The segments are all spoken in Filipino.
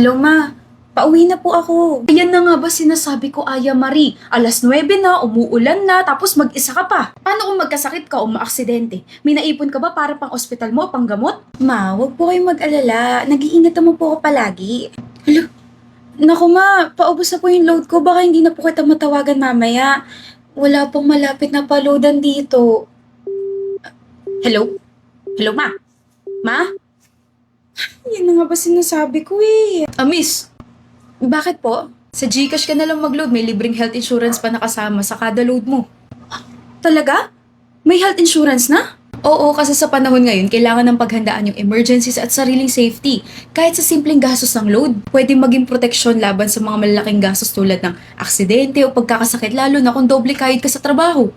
Hello, ma. Pauwi na po ako. Ayan na nga ba sinasabi ko, Aya Marie? 9:00 na, umuulan na, tapos mag-isa ka pa. Paano kung magkasakit ka o maaksidente? May naipon ka ba para pang ospital mo o pang gamot? Ma, wag po kayong mag-alala. Nag-iingat naman po ako palagi. Hello? Naku ma, paubos na po yung load ko. Baka hindi na po kita matawagan mamaya. Wala pong malapit na paloadan dito. Hello? Hello, ma? Ma? Yan na nga ba sinasabi ko eh. Miss, bakit po? Sa Gcash ka na lang mag-load, may libreng health insurance pa nakasama sa kada load mo. Talaga? May health insurance na? Oo, kasi sa panahon ngayon, kailangan ng paghandaan yung emergencies at sariling safety. Kahit sa simpleng gastos ng load, pwedeng maging proteksyon laban sa mga malalaking gastos tulad ng aksidente o pagkakasakit lalo na kung doble kayod ka sa trabaho.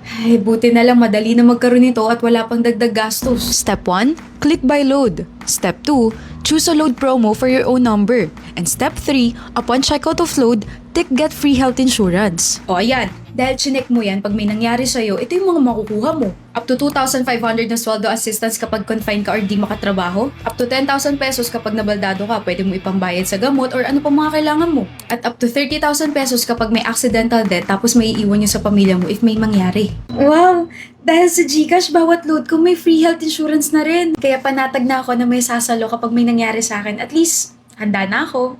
Ay, buti na lang madali na magkaroon nito at wala pang dagdag gastos. Step 1, click by load. Step 2, choose a load promo for your own number. And step 3, upon checkout of load, tick get free health insurance. O ayan, dahil chinek mo yan, pag may nangyari sa'yo, ito yung mga makukuha mo. Up to 2,500 na sweldo assistance kapag confined ka or di makatrabaho. Up to 10,000 pesos kapag nabaldado ka, pwede mo ipambayad sa gamot or ano pa mga kailangan mo. At up to 30,000 pesos kapag may accidental death tapos may iiwan yun sa pamilya mo if may mangyari. Wow! Dahil sa Gcash, bawat load ko may free health insurance na rin. Kaya panatag na ako na may sasalo kapag may nangyari sa akin. At least, handa na ako.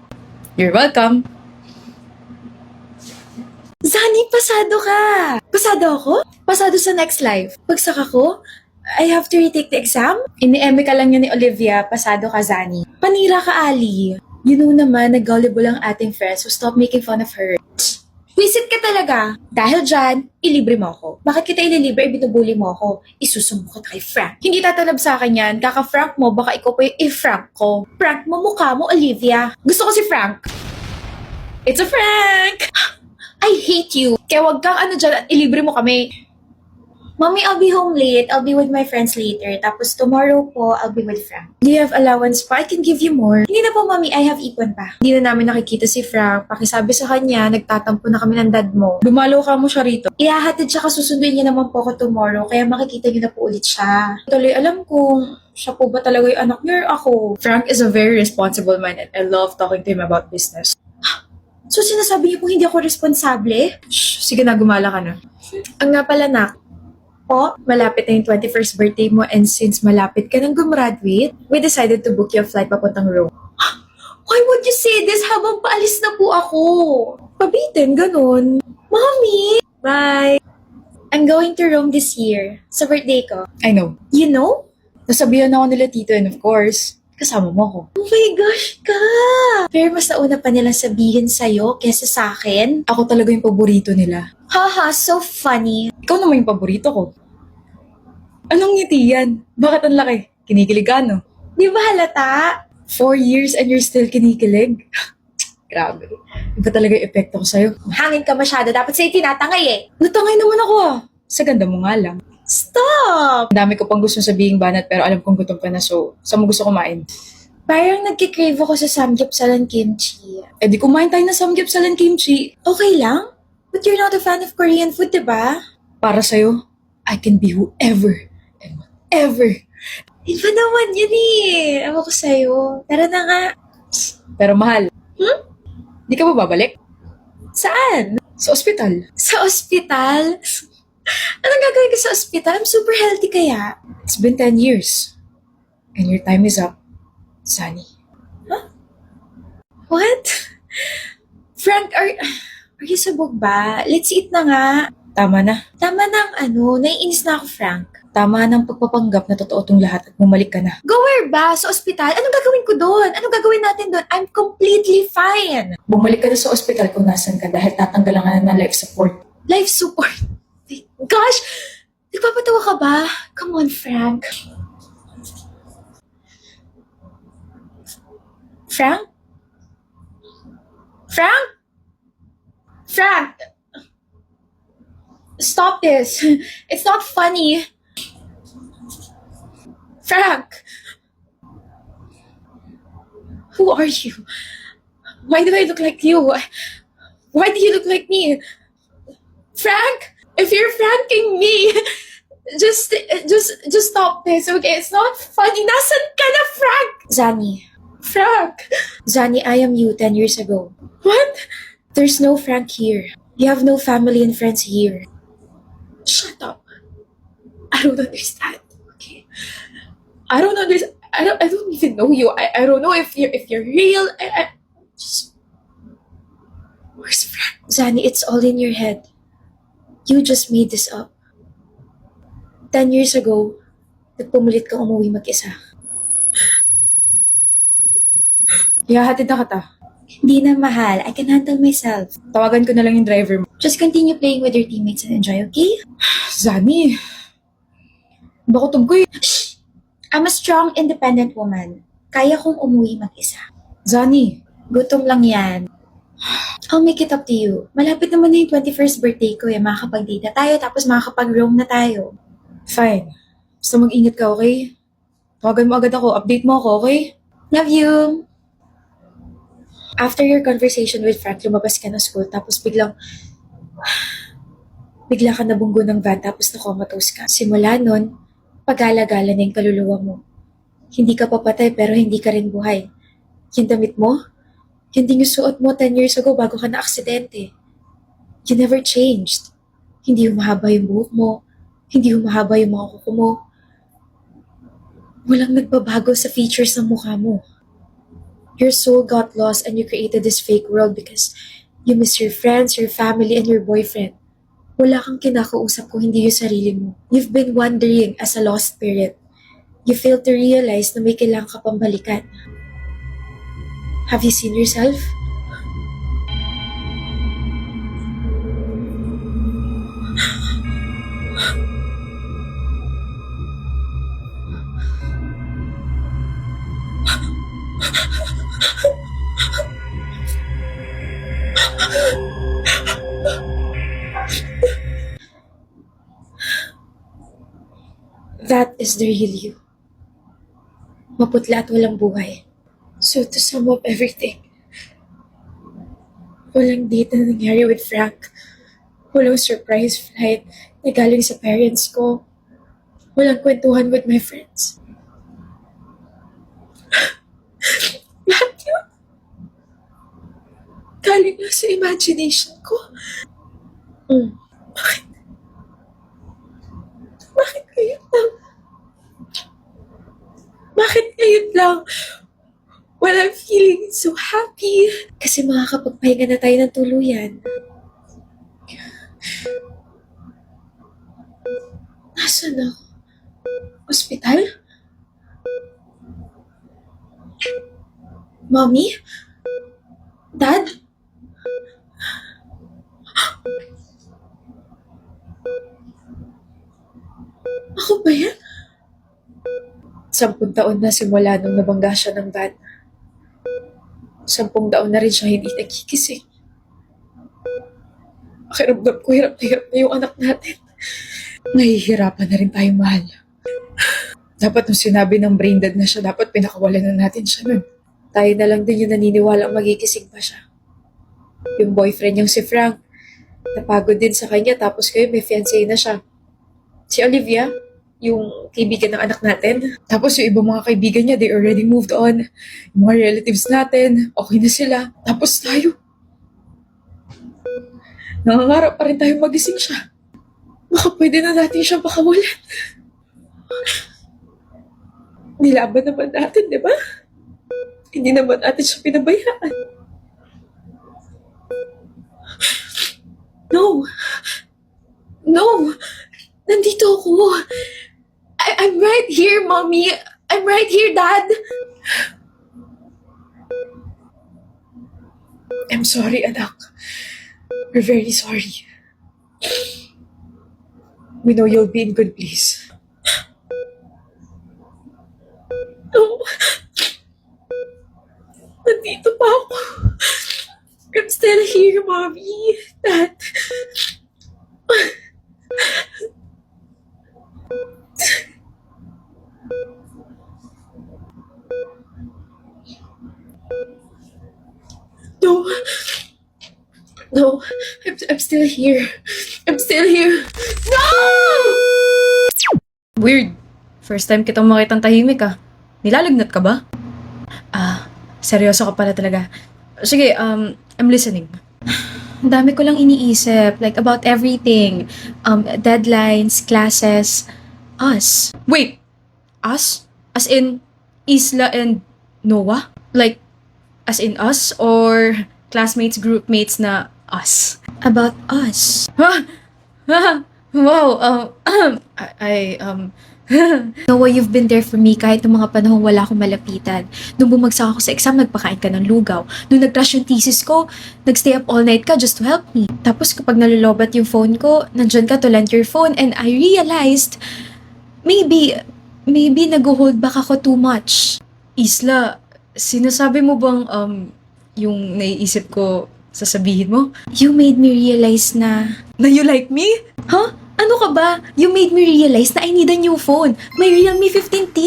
You're welcome! Zani, pasado ka! Pasado ako? Pasado sa next life. Bagsak ako? I have to retake the exam? Ini-eme ka lang yun ni Olivia, pasado ka, Zani. Panira ka, Ali. You know naman, nag-gullible ang ating friends, so stop making fun of her. Wisit ka talaga. Dahil dyan, ilibre mo ako. Bakit kita ililibre, binubuli mo ako? Isusumbong kita kay Frank. Hindi tatalab sa akin yan. Kaka-Frank mo, baka ikaw pa yung i-Frank ko. Frank mo, mukha mo, Olivia. Gusto ko si Frank. It's a Frank! I hate you. Kaya wag kang dyan at ilibre mo kami. Mommy, I'll be home late. I'll be with my friends later. Tapos tomorrow po, I'll be with Frank. Do you have allowance pa? I can give you more. Hindi na po, Mommy. I have ipon pa. Hindi na namin nakikita si Frank. Pakisabi sa kanya, nagtatampo na kami ng dad mo. Dumalo ka mo siya rito. Ihahatid siya kasusundin niya naman po ako tomorrow. Kaya makikita niyo na po ulit siya. Tuloy alam kung siya po ba talaga yung anak niya or ako. Frank is a very responsible man and I love talking to him about business. So sinasabi niyo po hindi ako responsable? Shh, sige na, gumala ka na. Ang nga pala, nak. Po, malapit na yung 21st birthday mo and since malapit ka nang gumraduate, we decided to book your flight papuntang Rome. Why would you say this habang paalis na po ako? Pabitin, ganun. Mommy! Bye! I'm going to Rome this year. Sa birthday ko. I know. You know? Nasabihan ako nila tito and of course, kasama mo ako. Oh my gosh, ka! Pero mas nauna pa nilang sabihin sa'yo kesa sa akin. Ako talaga yung paborito nila. Haha, so funny. Ikaw naman yung paborito ko. Anong ngiti yan? Bakit ang laki? Kinikilig ka, no? Di ba halata? 4 years and you're still kinikilig? Grabe. Iba talaga yung epekto ko sa'yo. Hangin ka masyado. Dapat sa'yo tinatangay eh. Natangay naman ako ah. Sa ganda mo nga lang. Stop! Ang dami ko pang gusto sabihin banat pero alam kong gutom ka na so saan mo gusto kumain? Parang nagkikrave ako sa samgyeopsal and kimchi. Eh di kumain tayo na samgyeopsal and kimchi. Okay lang? But you're not a fan of Korean food, diba? Para sa'yo, I can be whoever and whatever. Iba naman yun eh. Ewan ko sa'yo. Tara na nga. Pero mahal. Di ka ba babalik? Saan? Sa ospital. Sa ospital? Anong gagawin ka sa ospital? I'm super healthy kaya. It's been 10 years. And your time is up, Sunny. Huh? What? Frank, are you sabog ba? Let's eat na nga. Tama na. Tama na naiinis na ako, Frank. Tama na ang pagpapanggap na totoo tong lahat at bumalik ka na. Go where ba? Sa ospital? Anong gagawin ko doon? Anong gagawin natin doon? I'm completely fine. Bumalik ka na sa ospital kung nasan ka dahil tatanggalan ka na ng life support. Life support? Gosh! Nagpapatawa ka ba? Come on, Frank. Frank? Frank? Frank! Stop this. It's not funny. Frank! Who are you? Why do I look like you? Why do you look like me? Frank! If you're pranking me, just stop this, okay? It's not funny. Nasaan ka na, Frank? Zani, Frank! Zani, I am you 10 years ago. What? There's no Frank here. You have no family and friends here. Shut up. I don't understand. Okay? I don't understand. I don't even know you. I don't know if you're real. Just where's Frank? Zani, it's all in your head. You just made this up. 10 years ago, nagpumulit kang umuwi mag-isa. Ihahatid na kita. Hindi na, mahal. I can handle myself. Tawagan ko na lang yung driver mo. Just continue playing with your teammates and enjoy, okay? Zani, bakutog ko eh. Shh! I'm a strong, independent woman. Kaya kong umuwi mag-isa. Zani, Gutom lang yan. I'll make it up to you. Malapit naman na yung 21st birthday ko eh. Makakapag-date na tayo, tapos makakapag-roam na tayo. fine. Basta mag-ingat ka, okay? Tawagan mo agad ako. Update mo ako, okay? Love you! After your conversation with Frank, lumabas ka ng school, tapos bigla ka nabunggo ng van, tapos na-comatose ka. Simula nun, pag-alagala na yung kaluluwa mo. Hindi ka papatay, pero hindi ka rin buhay. Yung damit mo, hindi yung suot mo 10 years ago bago ka na-aksidente. You never changed. Hindi humahaba yung buhok mo. Hindi humahaba yung mga kuko mo. Walang nagbabago sa features ng mukha mo. Your soul got lost and you created this fake world because you miss your friends, your family, and your boyfriend. Wala kang kinakausap kung hindi yung sarili mo. You've been wandering as a lost spirit. You failed to realize na may kailangan ka pang balikan. Have you seen yourself? That is the real you. Maputla at walang buhay. So to sum up everything, walang date na nangyari with Frank. Walang surprise flight na galing sa parents ko. Walang kwentuhan with my friends. Lahat yun. Galing lang sa imagination ko. Bakit? Bakit ngayon lang? Bakit ngayon lang? Well, I'm feeling so happy. Kasi makakapagpahinga na tayo ng tuluyan. Nasaan ako? Hospital? Mommy? Dad? Ako ba yan? 10 taon na simula nung nabangga siya ng van. 10 taon na rin siya hindi nagkikising. Pakiramdam ko, hirap na yung anak natin. Nahihirapan na rin tayo, mahal. Dapat nung sinabi ng brain dead na siya, dapat pinakawalan na natin siya nun. Tayo na lang din yung naniniwalang magigising pa siya. Yung boyfriend niyang si Frank, napagod din sa kanya tapos kayo may fiancé na siya. Si Olivia, yung kaibigan ng anak natin. Tapos yung ibang mga kaibigan niya, they already moved on. Yung mga relatives natin, okay na sila. Tapos tayo. Nangangarap pa rin tayo magising siya. Baka pwede na natin siyang pakawalan. Nilaban naman natin, di ba? Hindi naman natin siya pinabayaan. No! No! Nandito ako. I'm right here, Mommy. I'm right here, Dad. I'm sorry, anak. We're very sorry. We know you'll be in good place. No. Nandito pa ako. I'm still here, Mommy. Dad. No. No. I'm still here. I'm still here. No! Weird. First time kitang makitang tahimik ah. Nilalagnat ka ba? Seryoso ka pala talaga. Sige, I'm listening. Ang dami ko lang iniisip, like about everything. Deadlines, classes, us. Wait, us? As in Isla and Noah? Like, as in us or classmates, groupmates na us? About us. Wow, Noah, you've been there for me kahit nung mga panahong wala akong malapitan. Nung bumagsak ako sa exam, nagpakain ka ng lugaw. Nung nag-crash yung thesis ko, nagstay up all night ka just to help me. Tapos kapag nalulobat yung phone ko, nandyan ka to lend your phone and I realized, maybe nag-hold back ako too much. Isla, sinasabi mo bang yung naiisip ko sasabihin mo? You made me realize na you like me? Huh? Ano ka ba? You made me realize na I need a new phone. My Realme 15T.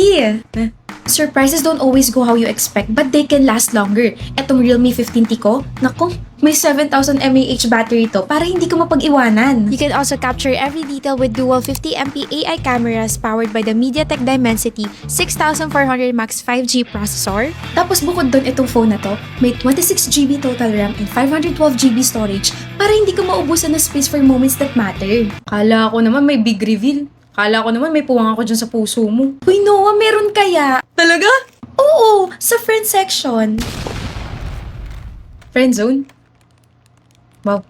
Surprises don't always go how you expect, but they can last longer. Etong Realme 15T ko, nako, may 7,000 mAh battery to para hindi ko mapag-iwanan. You can also capture every detail with dual 50MP AI cameras powered by the MediaTek Dimensity 6400 Max 5G processor. Tapos bukod doon itong phone na to, may 26GB total RAM and 512GB storage para hindi ko maubusan ng space for moments that matter. Kala ko naman may big reveal. Kala ko naman may puwang ako dyan sa puso mo. Uy, Noah, meron kaya? Talaga? Oo, sa friend section. Friend zone? Wow.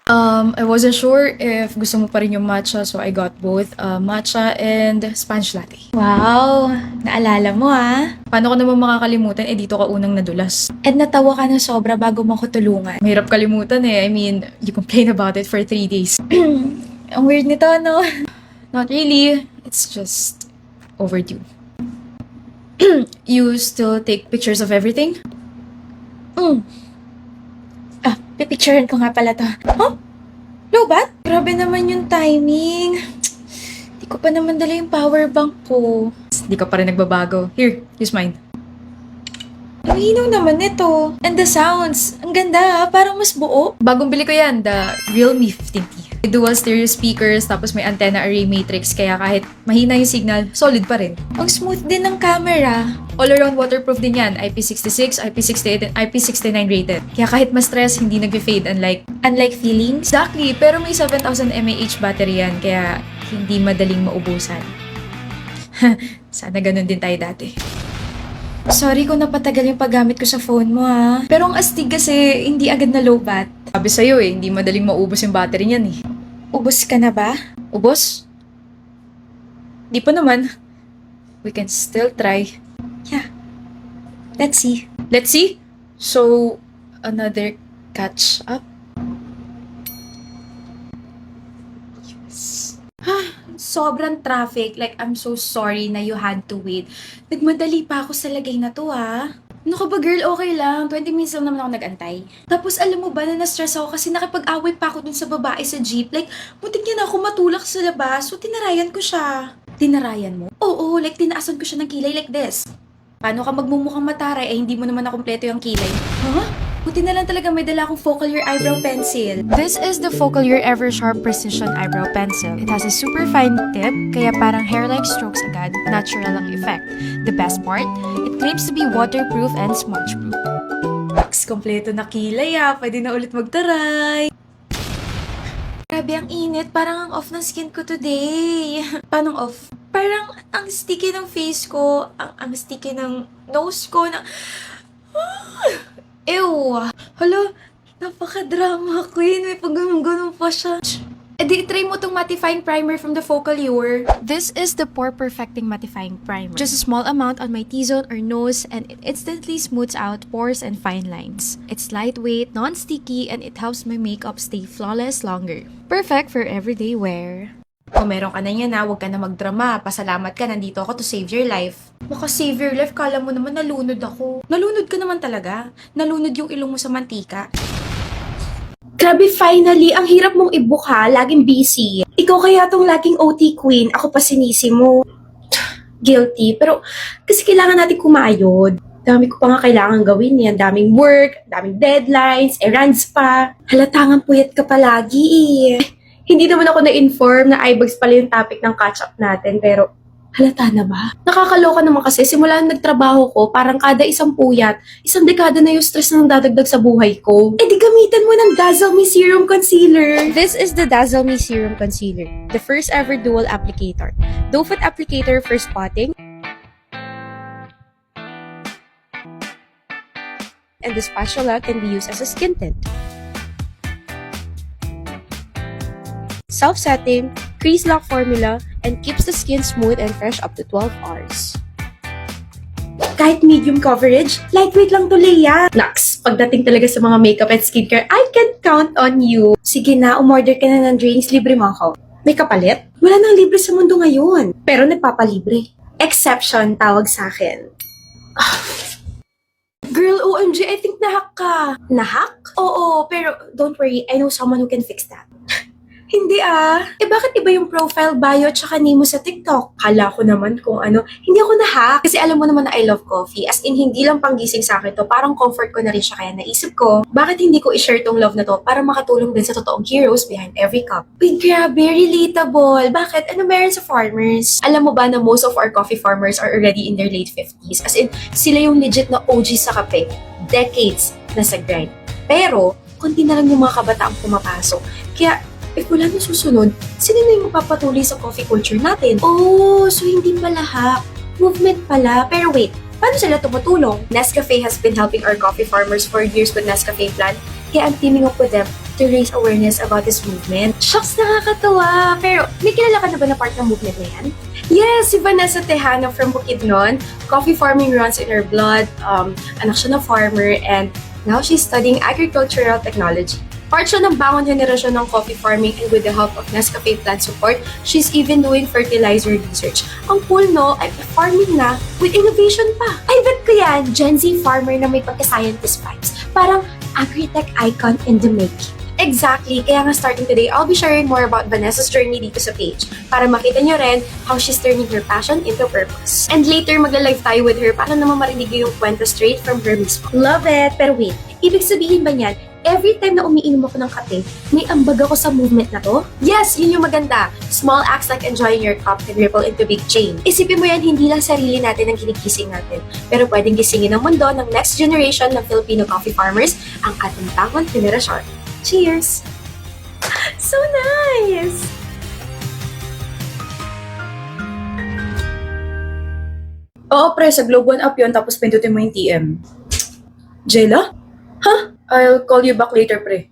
I wasn't sure if gusto mo pa rin yung matcha, so I got both matcha and Spanish latte. Wow, naalala mo ah. Paano ko naman makakalimutan? Dito ka unang nadulas. And natawa ka na sobra bago mo ko tulungan. Mahirap kalimutan eh. I mean, you complain about it for 3 days. Ang weird nito, no? Not really. It's just overdue. You still take pictures of everything? Pipicturean ko nga pala to. Huh? Lobat? Grabe naman yung timing. Di ko pa naman dala yung power bank ko. Di ka pa rin nagbabago. Here, use mine. Ang hinaw naman nito. And the sounds. Ang ganda, parang mas buo. Bagong bili ko yan, the Realme 15T. May dual stereo speakers, tapos may antenna array matrix, kaya kahit mahina yung signal, solid pa rin. Ang smooth din ng camera. All-around waterproof din yan, IP66, IP68, and IP69 rated. Kaya kahit ma-stress, hindi nag-fade unlike feelings. Exactly, pero may 7,000 mAh battery yan, kaya hindi madaling maubusan. Sana ganun din tayo dati. Sorry kung napatagal yung paggamit ko sa phone mo ha. Pero ang astig kasi, hindi agad na low-bat. Sabi sa'yo hindi madaling maubos yung battery niyan eh. Ubos ka na ba? Ubos? Di pa naman. We can still try. Yeah. Let's see. Let's see? So, another catch up? Yes. Sobrang traffic. Like, I'm so sorry na you had to wait. Nagmadali pa ako sa lagay na to ha. Ano ka ba girl? Okay lang. 20 minutes lang naman ako nag-antay. Tapos alam mo ba na na-stress ako kasi nakipag-away pa ako dun sa babae sa jeep. Like, butik niya na ako matulak sa labas. So, tinarayan ko siya. Tinarayan mo? Oo, like tinaasan ko siya ng kilay like this. Paano ka magmumukhang mataray hindi mo naman nakumpleto yung kilay? Huh? Buti na lang talaga may dala akong Focalure eyebrow pencil. This is the Focalure Eversharp Precision Eyebrow Pencil. It has a super fine tip, kaya parang hair-like strokes agad, natural ang effect. The best part, it claims to be waterproof and smudge-proof. Kompleto na kilay pwede na ulit magtaray. Grabe ang init, parang ang off ng skin ko today. Paano off? Parang ang sticky ng face ko, ang sticky ng nose ko, Ew! Hala, napaka-drama queen. May pag-ganun pa siya. Try mo tong mattifying primer from the Focalure. This is the Pore Perfecting Mattifying Primer. Just a small amount on my T-zone or nose and it instantly smooths out pores and fine lines. It's lightweight, non-sticky, and it helps my makeup stay flawless longer. Perfect for everyday wear. Kung meron ka na yan huwag ka na magdrama. Pasalamat ka, nandito ako to save your life. Maka-save your life, kala mo naman nalunod ako. Nalunod ka naman talaga. Nalunod yung ilong mo sa mantika. Grabe, finally, ang hirap mong ibuka, laging busy. Ikaw kaya tong laging OT queen, ako pa sinisi mo. Guilty, pero kasi kailangan natin kumayod. Dami ko pa nga kailangan gawin yan. Daming work, daming deadlines, errands pa. Halatangan puyat ka palagi eh. Hindi naman ako na-inform na iBugs pala yung topic ng catch-up natin, pero Halata na ba? Nakakaloka naman kasi simula nung nagtrabaho ko, parang kada isang puyat, isang dekada na yung stress na dadagdag sa buhay ko. Eh di gamitan mo ng Dazzle Me Serum Concealer. This is the Dazzle Me Serum Concealer, the first ever dual applicator. Doe foot applicator for spotting, and the spatula can be used as a skin tint. Self-setting, crease lock formula, and keeps the skin smooth and fresh up to 12 hours. Kahit medium coverage, lightweight lang to, Leia. Naks, pagdating talaga sa mga makeup and skincare, I can count on you. Sige na, umorder ka na ng drinks, libre mo ako. May kapalit? Wala nang libre sa mundo ngayon. Pero nagpapalibre. Exception tawag sa akin. Girl, OMG, I think nahack ka. Nahack? Oo, pero don't worry, I know someone who can fix that. Hindi Eh bakit iba yung profile bio at saka name mo sa TikTok? Kala ko naman kung ano. Hindi ako na-hack. Kasi alam mo naman na I love coffee. As in, hindi lang panggising sa akin to. Parang comfort ko na rin siya. Kaya naisip ko, bakit hindi ko i-share tong love na to para makatulong din sa totoong heroes behind every cup? Uy, grabe, relatable. Bakit? Ano meron sa farmers? Alam mo ba na most of our coffee farmers are already in their late 50s? As in, sila yung legit na OG sa kape. Decades na sa grind. Pero, konti na lang yung mga kabataang pumapasok. Kaya, if wala na susunod, sino na yung magpapatuloy sa coffee culture natin? Oh, so hindi pala hack. Movement pala. Pero wait, paano sila tumutulong? Nescafe has been helping our coffee farmers for years with Nescafe Plan, kaya I'm teaming up with them to raise awareness about this movement. Shucks, nakakatawa! Pero may kilala ka na ba na part ng movement na yan? Yes, si Vanessa Tejano from Bukidnon. Coffee farming runs in her blood. Anak siya na farmer and now she's studying agricultural technology. Part siya ng bangon henerasyon ng coffee farming and with the help of Nescafe plant support, she's even doing fertilizer research. Ang cool, no? Ay, farming na with innovation pa. I bet ko yan, Gen Z farmer na may pagka-scientist vibes. Parang agri-tech icon in the making. Exactly. Kaya nga starting today, I'll be sharing more about Vanessa's journey dito sa page para makita nyo rin how she's turning her passion into purpose. And later, magla-live tayo with her para naman marinig yung kwento straight from her mismo. Love it! Pero wait, ibig sabihin ba niyan, every time na umiinom ako ng kape, may ambag ako sa movement na to? Yes, yun yung maganda. Small acts like enjoying your cup can ripple into big chain. Isipin mo yan, hindi lang sarili natin ang ginigising natin, pero pwedeng gisingin ng mundo ng next generation ng Filipino coffee farmers, ang ating bangon henerasyon. Cheers! So nice! Oo, pre, sa Globe One Up yun, tapos pindutin mo yung TM. Jella? Huh? I'll call you back later, pre.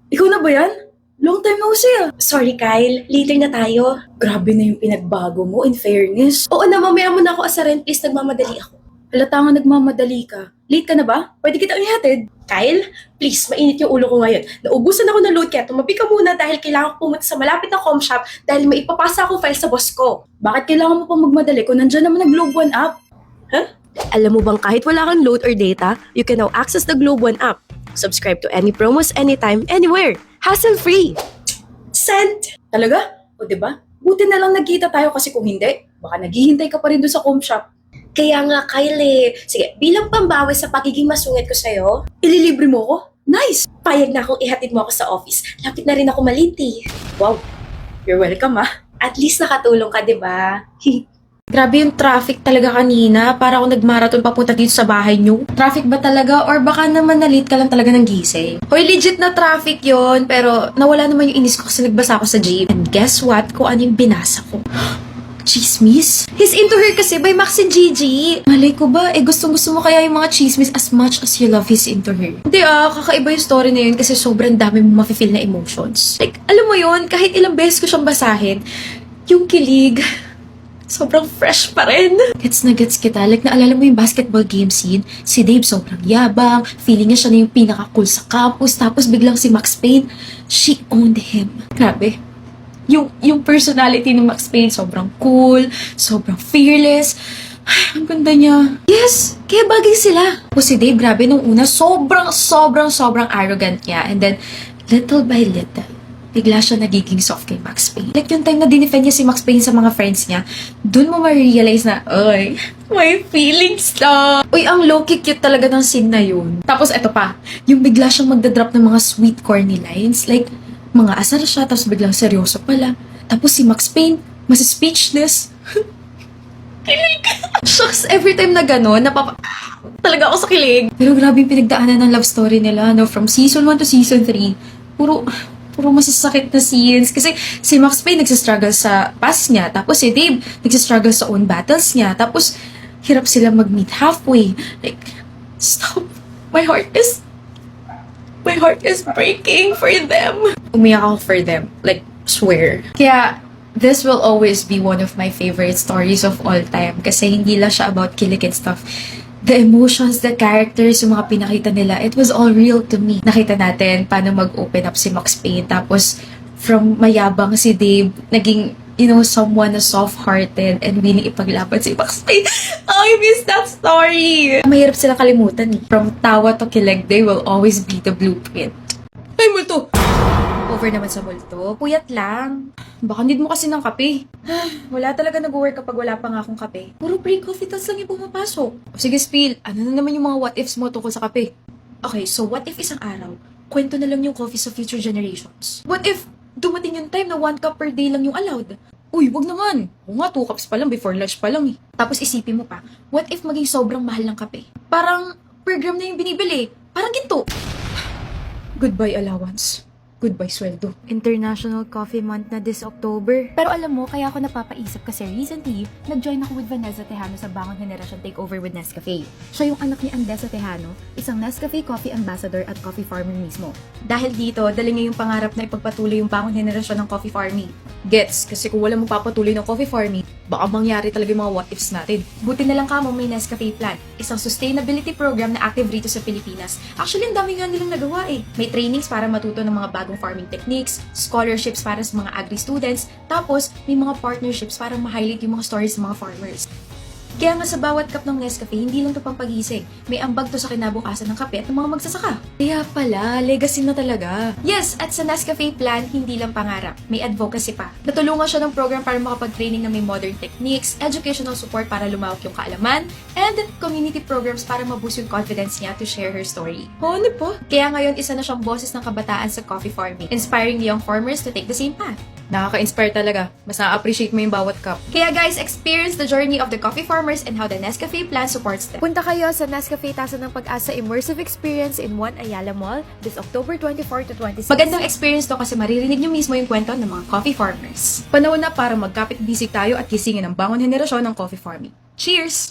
Ikaw na ba yan? Long time no see ah. Sorry, Kyle. Later na tayo. Grabe na yung pinagbago mo, in fairness. Oo na, mamaya mo na ako asarin. Please, nagmamadali ako. Halata nga nagmamadali ka. Late ka na ba? Pwede kita ihatid. Kyle, please, mainit yung ulo ko ngayon. Naubusan ako ng load kaya tumabi ka muna dahil kailangan ko pumunta sa malapit na com shop dahil may ipapasa ako file sa boss ko. Bakit kailangan mo pa magmadali kung nandyan naman ang Globe One app? Huh? Alam mo bang kahit wala kang load or data, you can now access the Globe One app. Subscribe to any promos anytime, anywhere. Hassle-free. Sent! Talaga? O diba? Buti na lang nagkita tayo kasi kung hindi, baka naghihintay ka pa rin doon sa com shop. Kaya nga, Kyle. Sige, bilang pambawi sa pagiging masungit ko sa'yo, ililibre mo ko? Nice! Payag na akong ihatid mo ako sa office. Lapit na rin ako malinti. Wow, you're welcome At least nakatulong ka, diba? Grabe yung traffic talaga kanina. Para ako nagmarathon papunta dito sa bahay nyo. Traffic ba talaga? Or baka naman na-late ka lang talaga ng gising? Hoy, legit na traffic yon. Pero nawala naman yung inis ko kasi nagbasa ako sa jeep. And guess what? Kung ano yung binasa ko. Chismis? He's into her kasi by Max and Gigi. Malay ko ba? Gustong-gusto mo kaya yung mga chismis as much as you love he's into her? Hindi kakaiba yung story na yun kasi sobrang dami mo mafe-feel na emotions. Like, alam mo yun, kahit ilang beses ko siyang basahin, yung kilig, sobrang fresh pa rin. Gets na gets kita. Like, naalala mo yung basketball game scene? Si Dave sobrang yabang, feeling niya siya na yung pinaka-cool sa campus, tapos biglang si Max Payne, she owned him. Grabe. Yung personality ni Max Payne, sobrang cool, sobrang fearless. Ay, ang ganda niya. Yes, kaya bagay sila. O si Dave, grabe, nung una, sobrang arrogant niya. And then, little by little, bigla siya nagiging soft kay Max Payne. Like yung time na dinefend niya si Max Payne sa mga friends niya, dun mo ma-realize na, ay, may feelings na. Uy, ang low-key cute talaga ng scene na yun. Tapos eto pa, yung bigla siyang magdadrop ng mga sweet corny lines. Like, mga asar siya, tapos biglang seryoso pala. Tapos si Max Payne, mas speechless. Shucks, every time na gano'n, talaga ako sa kilig. Pero grabe yung pinagdaanan ng love story nila, no? From season 1 to season 3. Puro masasakit na scenes. Kasi si Max Payne nagsistruggle sa past niya. Tapos si Dave nagsistruggle sa own battles niya. Tapos hirap sila mag-meet halfway. Like, stop. My heart is breaking for them. Umiyak ako for them. Like, swear. Kaya, this will always be one of my favorite stories of all time kasi hindi lang siya about kilig and stuff. The emotions, the characters, yung mga pinakita nila, it was all real to me. Nakita natin paano mag-open up si Max Payne. Tapos, from mayabang si Dave, naging, someone na soft-hearted and willing ipaglaban si Max Payne. Oh, I miss that story! Mahirap sila kalimutan. From tawa to kilig, they will always be the blueprint. Ay, multo! Over naman sa multo. Puyat lang. Baka need mo kasi ng kape. Wala talaga nag-work kapag wala pa nga akong kape. Puro pre-coffee tas lang yung pumapasok. O sige, Spill. Ano na naman yung mga what-ifs mo tungkol sa kape? Okay, so what if isang araw, kwento na lang yung coffee sa future generations? What if dumating yung time na 1 cup per day lang yung allowed? Uy, wag naman. O nga, 2 cups pa lang before lunch pa lang eh. Tapos isipin mo pa, what if maging sobrang mahal ng kape? Parang per gram na yung binibili. Parang ginto. Goodbye allowance. Goodbye sweldo. International Coffee Month na this October. Pero alam mo, kaya ako napapaisip kasi recently, nag-join ako with Vanessa Tejano sa Bangon Generation Takeover with Nescafe. Siya yung anak ni Andesa Tejano, isang Nescafe Coffee Ambassador at coffee farmer mismo. Dahil dito, dali niya yung pangarap na ipagpatuloy yung Bangon Generation ng coffee farming. Gets, kasi kung wala magpapatuloy ng coffee farming, baka mangyari talaga yung mga what-ifs natin. Buti na lang kamo may Nescafe Plan, isang sustainability program na active rito sa Pilipinas. Actually, ang dami nga nilang nagawa eh. May trainings para matuto ng mga bagong farming techniques, scholarships para sa mga agri-students, tapos may mga partnerships para ma-highlight yung mga stories ng mga farmers. Kaya nga sa bawat cup ng Nescafe, hindi lang to pampagising. May ambag to sa kinabukasan ng kape at ng mga magsasaka. Kaya pala, legacy na talaga. Yes, at sa Nescafe Plan, hindi lang pangarap. May advocacy pa. Natulungan siya ng program para makapag-training na may modern techniques, educational support para lumawak yung kaalaman, and community programs para ma-boost yung confidence niya to share her story. Oh, ano po? Kaya ngayon, isa na siyang boses ng kabataan sa coffee farming, inspiring young farmers to take the same path. Nakaka-inspire talaga. Mas na-appreciate mo yung bawat cup. Kaya guys, experience the journey of the coffee farmers and how the Nescafe Plan supports them. Punta kayo sa Nescafe Tasa ng Pag-asa Immersive Experience in 1 Ayala Mall this October 24 to 26. Magandang experience to kasi maririnig niyo mismo yung kwento ng mga coffee farmers. Panahon na para magkapit-bisig tayo at gisingin ang bangon henerasyon ng coffee farming. Cheers!